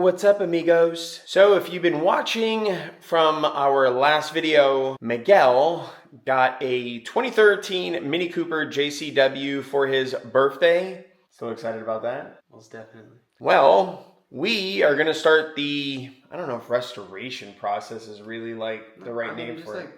What's up, amigos? So if you've been watching from our last video, Miguel got a 2013 Mini Cooper JCW for his birthday. Still excited about that? Most definitely. Well, we are gonna start the, I don't know if restoration process is really like the right name for it.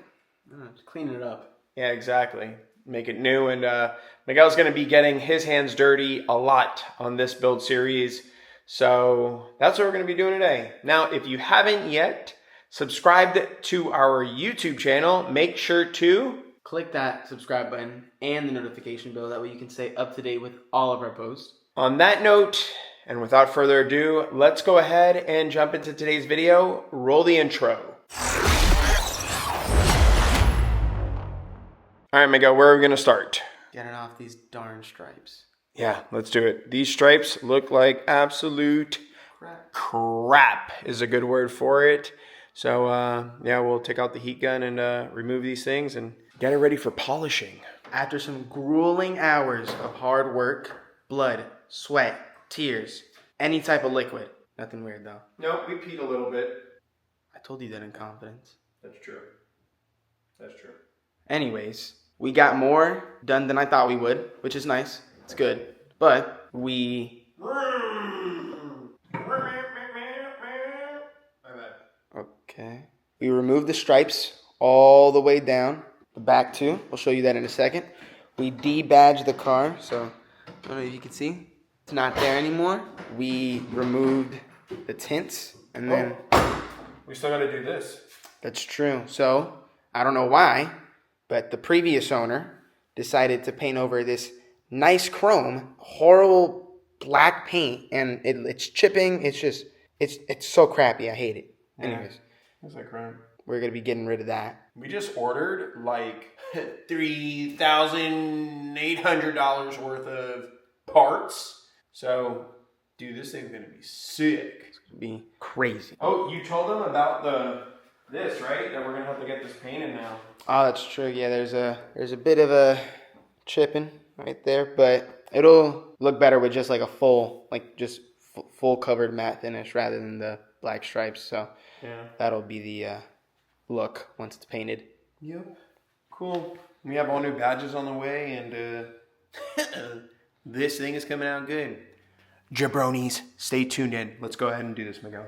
Just cleaning it up. Yeah, exactly. Make it new. And Miguel's gonna be getting his hands dirty a lot on this build series. So that's what we're going to be doing today. Now, if you haven't yet subscribed to our YouTube channel, make sure to click that subscribe button and the notification bell. That way you can stay up to date with all of our posts. On that note, and without further ado, let's go ahead and jump into today's video. Roll the intro. All right, Miguel, where are we going to start? Getting off these darn stripes. Yeah, let's do it. These stripes look like absolute crap is a good word for it. So, yeah, we'll take out the heat gun and remove these things and get it ready for polishing. After some grueling hours of hard work, blood, sweat, tears, any type of liquid. Nothing weird, though. Nope, we peed a little bit. I told you that in confidence. That's true. That's true. Anyways, we got more done than I thought we would, which is nice. It's good, but we... Okay. We removed the stripes all the way down, the back too. I'll show you that in a second. We debadged the car, so I don't know if you can see. It's not there anymore. We removed the tints, and then... we still gotta do this. That's true. So, I don't know why, but the previous owner decided to paint over this nice chrome, horrible black paint, and it's chipping. It's just, it's so crappy. I hate it. Yeah. Anyways, It's like crap. we're going to be getting rid of that. We just ordered like $3,800 worth of parts. So, dude, this thing's gonna be sick. It's going to be crazy. Oh, you told them about this, right? That we're gonna have to get this painted now. Oh, that's true. Yeah, there's a bit of a chipping right there, but it'll look better with just like a full, like just full covered matte finish rather than the black stripes. So yeah, that'll be the look once it's painted. Yep. Cool. We have all new badges on the way, and this thing is coming out good. Jabronis, stay tuned in. Let's go ahead and do this, Miguel.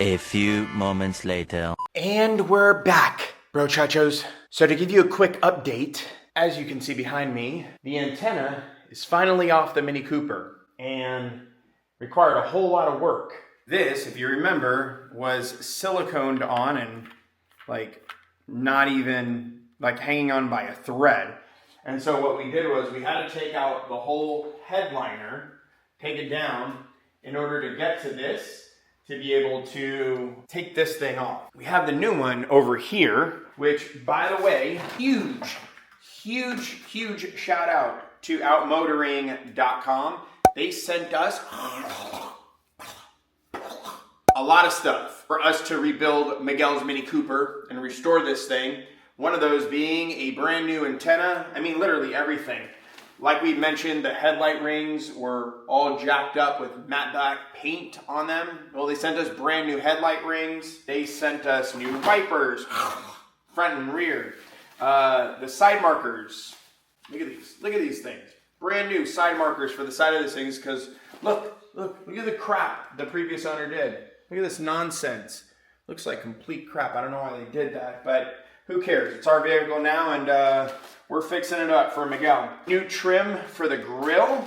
A few moments later. And we're back, bro chachos. So to give you a quick update, as you can see behind me, the antenna is finally off the Mini Cooper and required a whole lot of work. This, if you remember, was siliconed on and like not even like hanging on by a thread. And so what we did was we had to take out the whole headliner, take it down in order to get to this, to be able to take this thing off. We have the new one over here, which, by the way, huge shout out to outmotoring.com. They sent us a lot of stuff for us to rebuild Miguel's Mini Cooper and restore this thing. One of those being a brand new antenna. I mean, literally everything. Like we mentioned, the headlight rings were all jacked up with matte black paint on them. Well, they sent us brand new headlight rings. They sent us new wipers, front and rear. The side markers. Look at these. Look at these things. Brand new side markers for the side of these things because look at the crap the previous owner did. Look at this nonsense. Looks like complete crap. I don't know why they did that, but who cares? It's our vehicle now, and we're fixing it up for Miguel. New trim for the grill.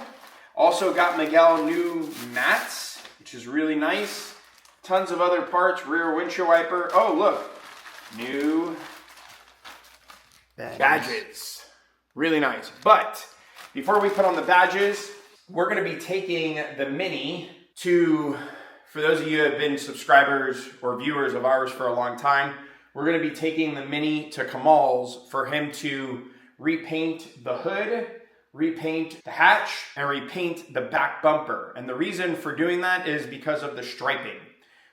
Also got Miguel new mats, which is really nice. Tons of other parts, rear windshield wiper. Oh, look, new badges. Really nice. But before we put on the badges, we're gonna be taking the Mini to, for those of you who have been subscribers or viewers of ours for a long time, we're going to be taking the Mini to Kamal's for him to repaint the hood, repaint the hatch, and repaint the back bumper. And the reason for doing that is because of the striping.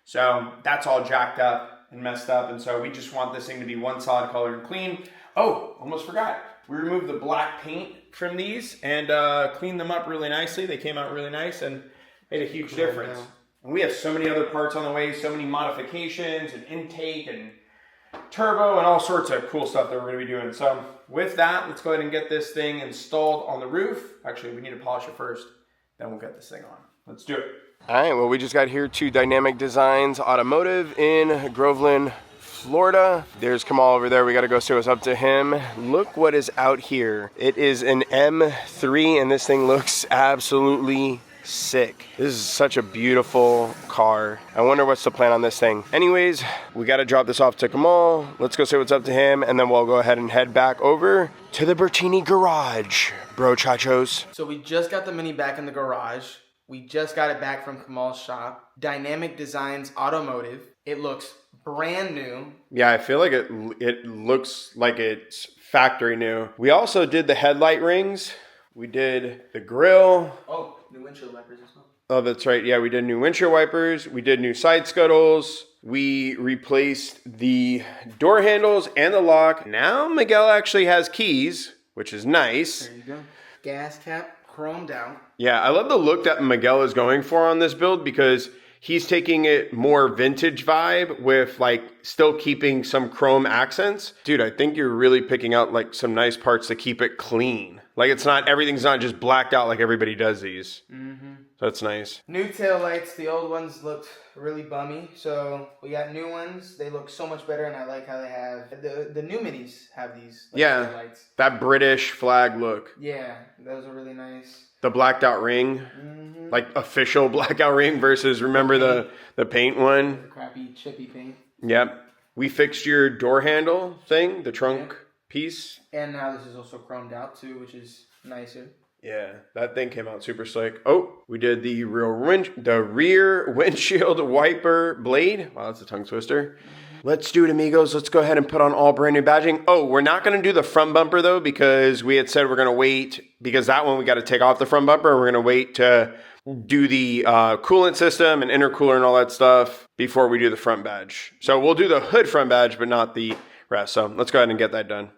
So that's all jacked up and messed up, and so we just want this thing to be one solid color and clean. Oh, almost forgot. We removed the black paint from these and cleaned them up really nicely. They came out really nice and made a huge difference. And we have so many other parts on the way, so many modifications and intake and turbo and all sorts of cool stuff that we're going to be doing. So with that, let's go ahead and get this thing installed on the roof. Actually, we need to polish it first, then we'll get this thing on. Let's do it. All right, well, we just got here to Dynamic Designs Automotive in Groveland, Florida. There's Kamal over there. We got to go see what's up to him. Look what is out here. It is an M3 and this thing looks absolutely sick. This is such a beautiful car. I wonder what's the plan on this thing. Anyways, we got to drop this off to Kamal. Let's go see what's up to him and then we'll go ahead and head back over to the Bertini garage. Bro chachos. So we just got the Mini back in the garage. We just got it back from Kamal's shop. Dynamic Designs Automotive. It looks brand new. Yeah, I feel like it looks like it's factory new. We also did the headlight rings. We did the grill. Oh, new windshield wipers as well. Oh, that's right. Yeah, we did new windshield wipers. We did new side scuttles. We replaced the door handles and the lock. Now Miguel actually has keys, which is nice. There you go. Gas cap chromed out. Yeah, I love the look that Miguel is going for on this build because he's taking it more vintage vibe with like still keeping some chrome accents. Dude, I think you're really picking out like some nice parts to keep it clean. Like everything's not just blacked out like everybody does these. Mm-hmm. So that's nice. New tail lights. The old ones looked really bummy. So we got new ones. They look so much better and I like how they have, the new Minis have these tail lights. That British flag look. Yeah, those are really nice. The blacked out ring, like official blackout ring versus remember the paint one? The crappy chippy paint. Yep. We fixed your door handle thing, the trunk piece. And now this is also chromed out too, which is nicer. Yeah, that thing came out super slick. Oh, we did the rear windshield wiper blade. Wow, that's a tongue twister. Let's do it, amigos. Let's go ahead and put on all brand new badging. Oh, we're not going to do the front bumper, though, because we had said we're going to wait, because that one we got to take off the front bumper. We're going to wait to do the coolant system and intercooler and all that stuff before we do the front badge. So we'll do the hood front badge, but not the rest. So let's go ahead and get that done.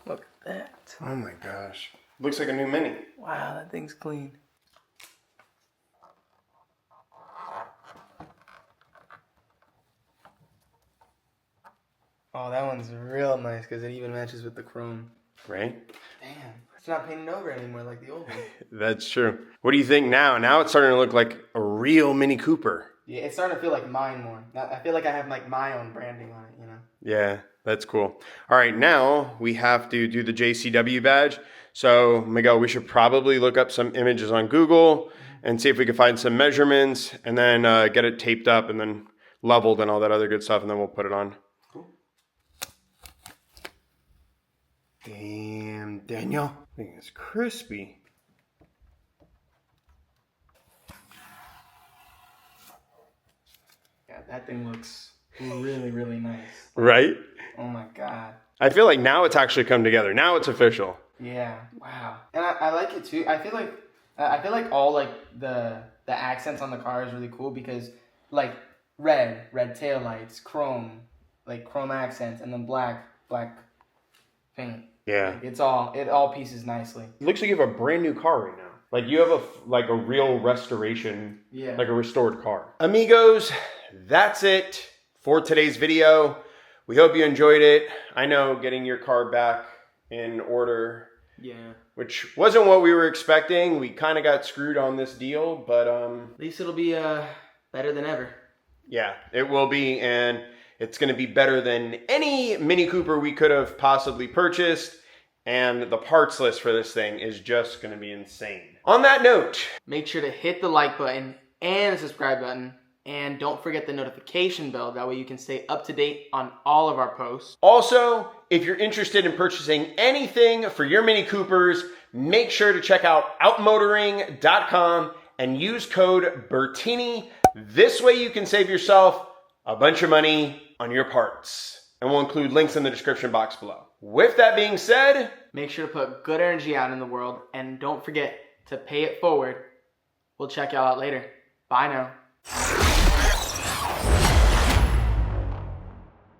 Look at that. Oh my gosh. Looks like a new Mini. Wow, that thing's clean. Oh, that one's real nice because it even matches with the chrome. Right? Damn. It's not painted over anymore like the old one. That's true. What do you think now? Now it's starting to look like a real Mini Cooper. Yeah, it's starting to feel like mine more. I feel like I have like my own branding on it, you know? Yeah, that's cool. All right, now we have to do the JCW badge. So, Miguel, we should probably look up some images on Google and see if we can find some measurements and then get it taped up and then leveled and all that other good stuff, and then we'll put it on. Cool. Damn, Daniel. I think it's crispy. Yeah, that thing looks really, really nice. Right? Oh my God. I feel like now it's actually come together. Now it's official. Yeah. Wow. And I like it too. I feel like all like the accents on the car is really cool because like red taillights, chrome accents, and then black paint. Yeah. It all pieces nicely. It looks like you have a brand new car right now. Like you have a real restoration, like a restored car. Amigos, that's it for today's video. We hope you enjoyed it. I know getting your car back in order, which wasn't what we were expecting. We kind of got screwed on this deal, but at least it'll be better than ever. Yeah, it will be, and it's going to be better than any Mini Cooper we could have possibly purchased. And the parts list for this thing is just going to be insane. On that note, make sure to hit the like button and the subscribe button. And don't forget the notification bell. That way you can stay up to date on all of our posts. Also, if you're interested in purchasing anything for your Mini Coopers, make sure to check out outmotoring.com and use code Bertini. This way you can save yourself a bunch of money on your parts. And we'll include links in the description box below. With that being said, make sure to put good energy out in the world. And don't forget to pay it forward. We'll check y'all out later. Bye now.